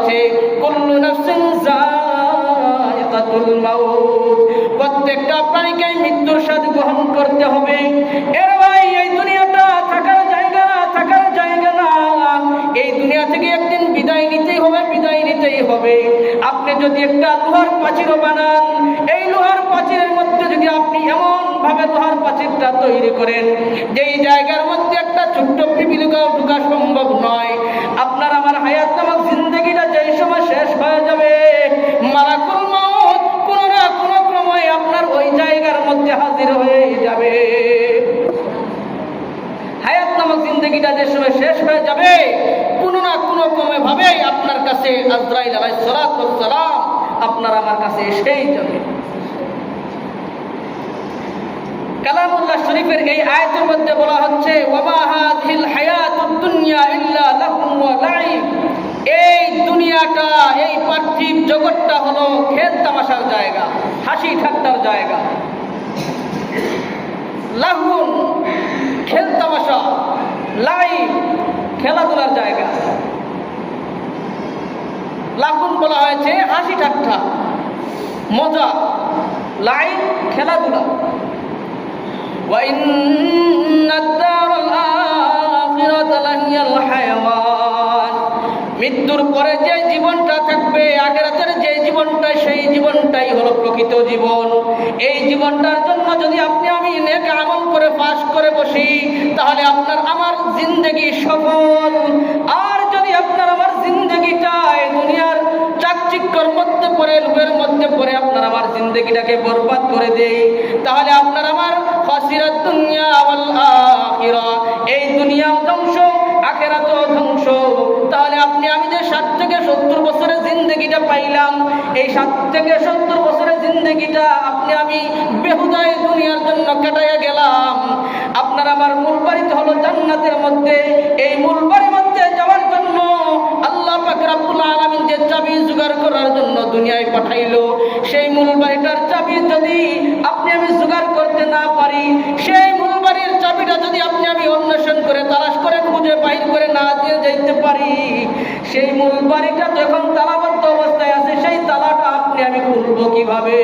হয়েছে কুল্লু নাফসিন যায়িকাতুল মাউত, প্রত্যেকটা প্রাণীকে মৃত্যুর স্বাদ গ্রহণ করতে হবে। এর ভাই এই দুনিয়াটা থাকার জায়গা না, এই দুনিয়া থেকে একদিন বিদায় নিতেই হবে। আপনি যদি একটা লোহার প্রাচীরও বানান, এই লোহার প্রাচীরের মধ্যে যদি আপনি এমন ভাবে লোহার প্রাচীরটা তৈরি করেন যেই জায়গার মধ্যে একটা ছোট্ট পিপিলিকাও ঢোকা সম্ভব নয়, আপনার আমার হায়াত নামক জিন্দেগিটা যেই সময় শেষ হয়ে যাবে, মালাকুল মউত কোনো না কোনো ক্রমে আপনার ওই জায়গার মধ্যে হাজির হয়ে যাবে। হায়াত নামক জিন্দেগিটা যে সময় শেষ হয়ে যাবে, কোনো না কোনো ক্রমে ভাবে আপনার কাছে আজরাইল আলাইহিস সালাতু ওয়াস সালাম আপনার আমার কাছে এসেই যাবে। কালামুল্লাহ শরীফের এই আয়াতের মধ্যে বলা হচ্ছে ওয়ামা হাযিহিল হায়াতুদ দুনিয়া ইল্লা লাহু ওয়া লাইব, এই দুনিয়াটা, এই পার্থিব জগৎটা হলো খেল তামাশার জায়গা, হাসি ঠাট্টার জায়গা। লাহুন খেল তামাশা, লাইব খেলাধুলার জায়গা। লাহুন বলা হয়েছে হাসি ঠাট্টা মজা, লাইব খেলাধুলা। ওয়া ইন্নাদ দারাল আখিরাতা লাহিয়াল হায়াওয়ান, মৃত্যুর পরে যে জীবনটা থাকবে, আখিরাতের যে জীবনটা, সেই জীবনটাই হলো প্রকৃত জীবন। এই জীবনটার জন্য যদি আপনি আমি নেক আমল করে পাস করে বসি, তাহলে আপনার আমার জিন্দেগি সফল। আর যদি আপনার আমার জিন্দেগিটা এই দুনিয়ার চাকচিক্যর মধ্যে পড়ে, লোভের মধ্যে পড়ে আপনার আমার জিন্দেগিটাকে বরবাদ করে দেই, তাহলে আপনার আমার খাসিরাত দুনিয়া ওয়াল আখিরা, এই দুনিয়াও ধ্বংস, আখিরাতও ধ্বংস। তাহলে আপনি আমি যে 60 থেকে 70 বছরের জিন্দেগিটা পাইলাম, এই 60 থেকে 70 বছরের জিন্দেগিটা আপনি আমি বেহুদায় দুনিয়ার জন্য কাটাইয়া গেলাম। আপনার আমার মূল বাড়িতে হলো জান্নাতের মধ্যে। এই মূল বাড়ির মধ্যে যাওয়ার জন্য আল্লাহ পাক রব্বুল আলামিন যে চাবি জোগাড় করার জন্য দুনিয়ায় পাঠাইলো, সেই মূল বাড়িটার চাবি যদি আপনি আমি জোগাড় করতে না পারি, সেই মূল বাড়ির চাবিটা যদি আপনি আমি অন্বেষণ করে তালাশ করে খুঁজে বাইর করে না দিয়ে যাইতে পারি, সেই মূল বাড়িটা যখন তালাবদ্ধ অবস্থায় আছে, সেই তালাটা আপনি আমি খুলবো কিভাবে?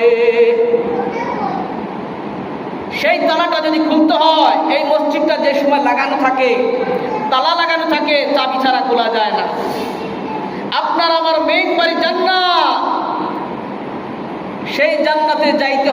সেই তালাটা যদি খুলতে হয়, এই মসজিদটা যে সময় লাগানো থাকে, তালা লাগানো থাকে, চাবি ছাড়া খোলা যায় না। আপনার আমার মেইন বাড়ি জান্নাত, সেই জান্নাতে যাইতে